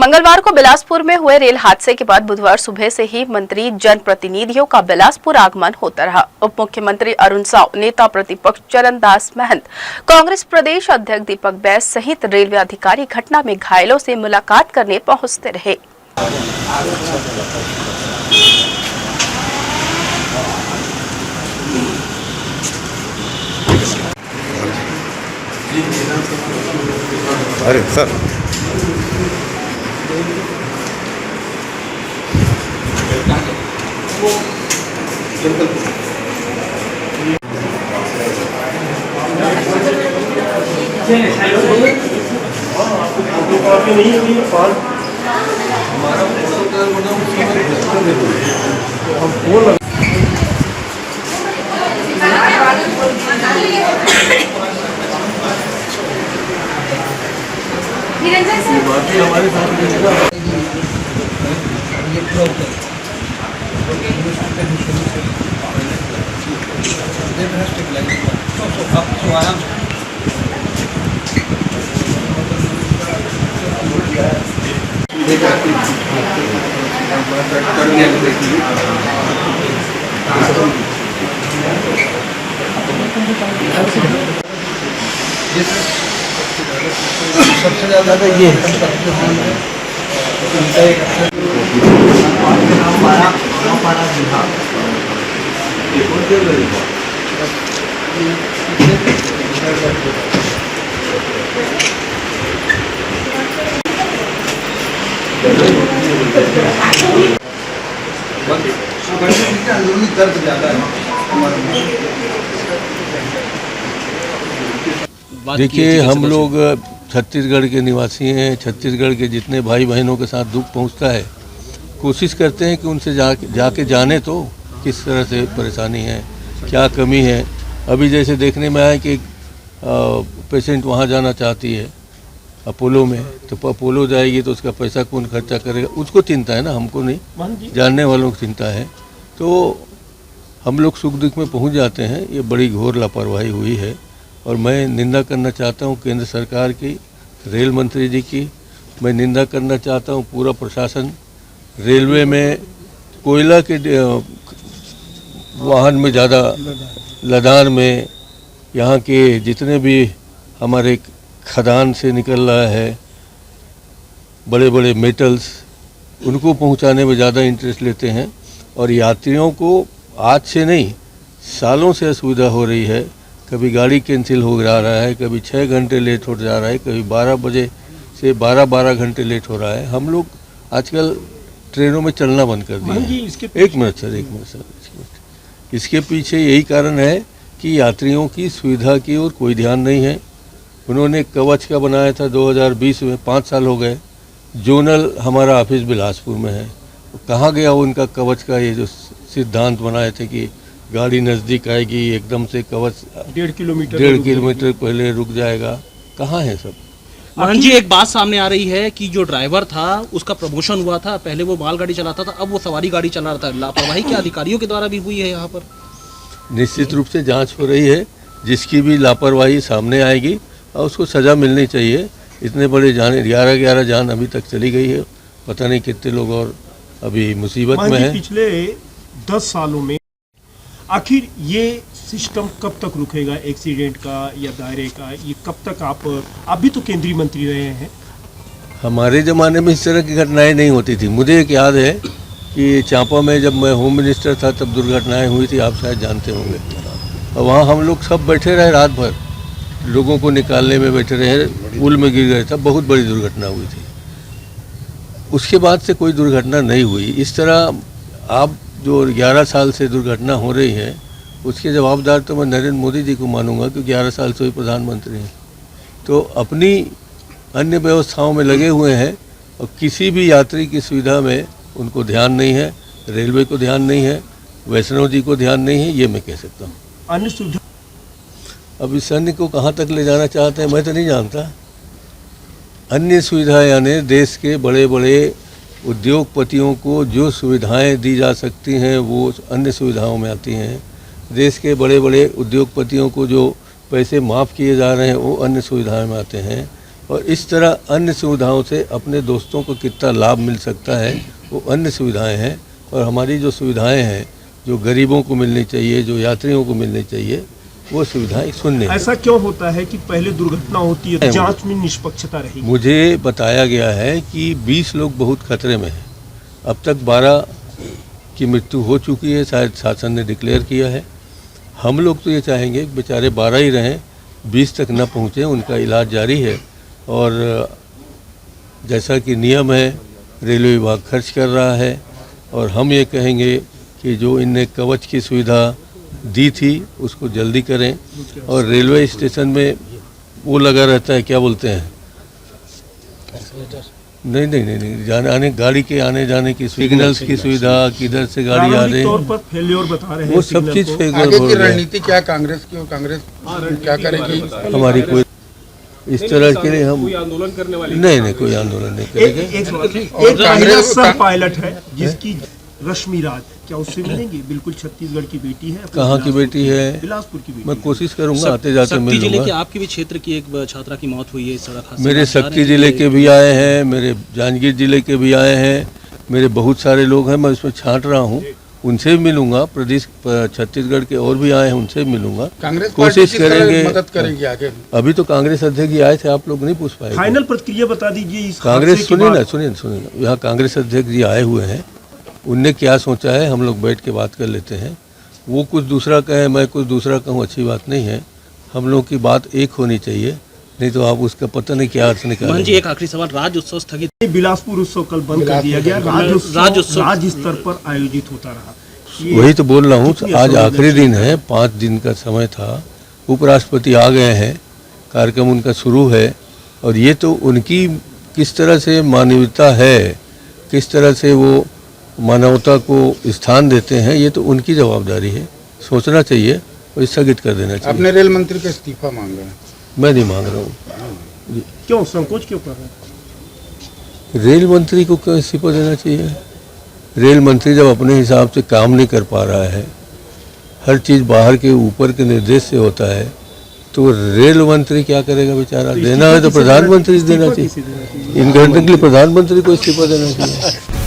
मंगलवार को बिलासपुर में हुए रेल हादसे के बाद बुधवार सुबह से ही मंत्री जनप्रतिनिधियों का बिलासपुर आगमन होता रहा। उप मुख्यमंत्री अरुण साव, नेता प्रतिपक्ष चरणदास महंत, कांग्रेस प्रदेश अध्यक्ष दीपक बैस सहित रेलवे अधिकारी घटना में घायलों से मुलाकात करने पहुंचते रहे। अरे सर हमारे साथ सबसे ज्यादा तो ये दर्द ज्यादा है। देखिए, हम लोग छत्तीसगढ़ के निवासी हैं। छत्तीसगढ़ के जितने भाई बहनों के साथ दुख पहुंचता है, कोशिश करते हैं कि उनसे जाके जाने तो किस तरह से परेशानी है, क्या कमी है। अभी जैसे देखने में आया कि पेशेंट वहां जाना चाहती है अपोलो में, तो अपोलो जाएगी तो उसका पैसा कौन खर्चा करेगा, उसको चिंता है ना, हमको नहीं, जानने वालों को चिंता है। तो हम लोग सुख दुख में पहुँच जाते हैं। ये बड़ी घोर लापरवाही हुई है और मैं निंदा करना चाहता हूँ केंद्र सरकार की, रेल मंत्री जी की। मैं निंदा करना चाहता हूँ पूरा प्रशासन। रेलवे में कोयला के वाहन में ज़्यादा लदान में यहाँ के जितने भी हमारे खदान से निकल रहा है बड़े बड़े मेटल्स, उनको पहुँचाने में ज़्यादा इंटरेस्ट लेते हैं। और यात्रियों को आज से नहीं, सालों से असुविधा हो रही है। कभी गाड़ी कैंसिल हो जा रहा है, कभी 6 घंटे लेट हो जा रहा है, कभी 12 बजे से 12 घंटे लेट हो रहा है। हम लोग आजकल ट्रेनों में चलना बंद कर दिया है। एक मिनट सर। इसके पीछे यही कारण है कि यात्रियों की सुविधा की ओर कोई ध्यान नहीं है। उन्होंने कवच का बनाया था 2020 में, 5 साल हो गए। जोनल हमारा ऑफिस बिलासपुर में है, तो कहाँ गया उनका कवच का ये जो सिद्धांत बनाए थे कि गाड़ी नज़दीक आएगी, एकदम से कवच 1.5 किलोमीटर पहले रुक जाएगा, कहाँ है सब। मोहन जी, एक बात सामने आ रही है कि जो ड्राइवर था उसका प्रमोशन हुआ था, पहले वो मालगाड़ी चलाता था, अब वो सवारी गाड़ी चला रहा था। लापरवाही क्या अधिकारियों के द्वारा भी हुई है यहाँ पर? निश्चित रूप से जांच हो रही है, जिसकी भी लापरवाही सामने आएगी और उसको सज़ा मिलनी चाहिए। इतने बड़े जान 11 जान अभी तक चली गई है, पता नहीं कितने लोग और अभी मुसीबत में हैं। पिछले 10 सालों में आखिर ये सिस्टम कब तक रुकेगा, एक्सीडेंट का या दायरे का? ये कब तक? आप भी तो केंद्रीय मंत्री रहे हैं। हमारे ज़माने में इस तरह की घटनाएं नहीं होती थी। मुझे एक याद है कि चांपा में जब मैं होम मिनिस्टर था तब दुर्घटनाएं हुई थी, आप शायद जानते होंगे। और वहाँ हम लोग सब बैठे रहे रात भर, लोगों को निकालने में बैठे रहे, पुल में गिर गए था, बहुत बड़ी दुर्घटना हुई थी। उसके बाद से कोई दुर्घटना नहीं हुई। इस तरह आप जो 11 साल से दुर्घटना हो रही है, उसके जवाबदार तो मैं नरेंद्र मोदी जी को मानूंगा, क्योंकि 11 साल से ही प्रधानमंत्री हैं। तो अपनी अन्य व्यवस्थाओं में लगे हुए हैं और किसी भी यात्री की सुविधा में उनको ध्यान नहीं है। रेलवे को ध्यान नहीं है, वैष्णव जी को ध्यान नहीं है, ये मैं कह सकता हूँ। अन्य सुविधा अब इस अन्य को कहाँ तक ले जाना चाहते हैं मैं तो नहीं जानता। अन्य सुविधा यानी देश के बड़े बड़े उद्योगपतियों को जो सुविधाएं दी जा सकती हैं वो अन्य सुविधाओं में आती हैं। देश के बड़े बड़े उद्योगपतियों को जो पैसे माफ़ किए जा रहे हैं वो अन्य सुविधाओं में आते हैं। और इस तरह अन्य सुविधाओं से अपने दोस्तों को कितना लाभ मिल सकता है, वो अन्य सुविधाएं हैं। और हमारी जो सुविधाएं हैं, जो गरीबों को मिलनी चाहिए, जो यात्रियों को मिलनी चाहिए, वो सुविधाएं शून्य हैं। ऐसा क्यों होता है कि पहले दुर्घटना होती है, जांच में निष्पक्षता रहेगी? मुझे बताया गया है कि 20 लोग बहुत खतरे में हैं। अब तक 12 की मृत्यु हो चुकी है, शायद शासन ने डिक्लेयर किया है। हम लोग तो ये चाहेंगे कि बेचारे 12 ही रहें, 20 तक न पहुँचे, उनका इलाज जारी है। और जैसा कि नियम है, रेलवे विभाग खर्च कर रहा है। और हम ये कहेंगे कि जो इनने कवच की सुविधा दी थी उसको जल्दी करें। और रेलवे स्टेशन में वो लगा रहता है, क्या बोलते हैं, नहीं, जाने आने गाड़ी के आने जाने की सिग्नल्स की सुविधा, किधर से गाड़ी आ प्रारंभिक रही तौर है, पर फेल्योर बता रहे हैं वो सब सिग्नल चीज़ को। फेल आगे हो की रहा है। रणनीति क्या कांग्रेस की, और कांग्रेस क्या करेगी? हमारी कोई इस तरह के लिए हम आंदोलन करने वाली नहीं, कोई आंदोलन नहीं करेंगे। एक और महिला कांग्रेस- सह पायलट है जिसकी रश्मि राज, क्या उससे मिलेंगे? बिल्कुल छत्तीसगढ़ की बेटी है। अपनी कहाँ की बेटी है? बिलासपुर की बेटी मैं है। कोशिश करूंगा आते जाते शक्ति मिल जिले के लूंगा। आपके भी क्षेत्र की एक छात्रा की मौत हुई है इस सड़क हादसे मेरे में। आप जा रहे शक्ति हैं जिले कि- के भी आए हैं, मेरे जांजगीर जिले के भी आए हैं, मेरे बहुत सारे लोग हैं, मैं उसमें छांट रहा हूँ, उनसे भी मिलूंगा। प्रदेश छत्तीसगढ़ के और भी आए हैं, उनसे भी मिलूंगा। कांग्रेस पार्टी कोशिश किस तरह करेंगे। मदद करेगी आगे? अभी तो कांग्रेस अध्यक्ष जी आए थे, आप लोग नहीं पूछ पाए। फाइनल प्रतिक्रिया बता दीजिए इस कांग्रेस हादसे के सुनिए बाद। ना, सुनिए, यहाँ कांग्रेस अध्यक्ष जी आए हुए हैं, उनने क्या सोचा है हम लोग बैठ के बात कर लेते हैं। वो कुछ दूसरा कहे, मैं कुछ दूसरा कहूँ, अच्छी बात नहीं है। हम लोग की बात एक होनी चाहिए, नहीं तो आप उसका पता नहीं क्या अर्थ मोहन जी, निकालेंगे। एक आखिरी सवाल, राज्य उत्सव स्थगित। बिलासपुर उत्सव कल बंद कर दिया गया। राज्योत्सव- राज्य स्तर पर आयोजित होता रहा। ये वही तो बोल रहा हूँ, कितनी आज आखिरी दिन असंवेदनशील है, 5 दिन का समय था। उपराष्ट्रपति आ गए हैं, कार्यक्रम उनका शुरू है। और ये तो उनकी किस तरह से मानवीयता है, किस तरह से वो मानवता को स्थान देते हैं, ये तो उनकी जवाबदारी है। सोचना चाहिए और स्थगित कर देना चाहिए। अपने रेल मंत्री का इस्तीफा मांग रहे हैं। मैं नहीं मांग रहा हूँ। क्यों संकोच क्यों कर रहे हैं? रेल मंत्री को क्यों इस्तीफा देना चाहिए? रेल मंत्री जब अपने हिसाब से काम नहीं कर पा रहा है, हर चीज़ बाहर के ऊपर के निर्देश से होता है, तो रेल मंत्री क्या करेगा बेचारा? देना है तो प्रधानमंत्री देना चाहिए। इन घटना के लिए प्रधानमंत्री को इस्तीफा देना चाहिए।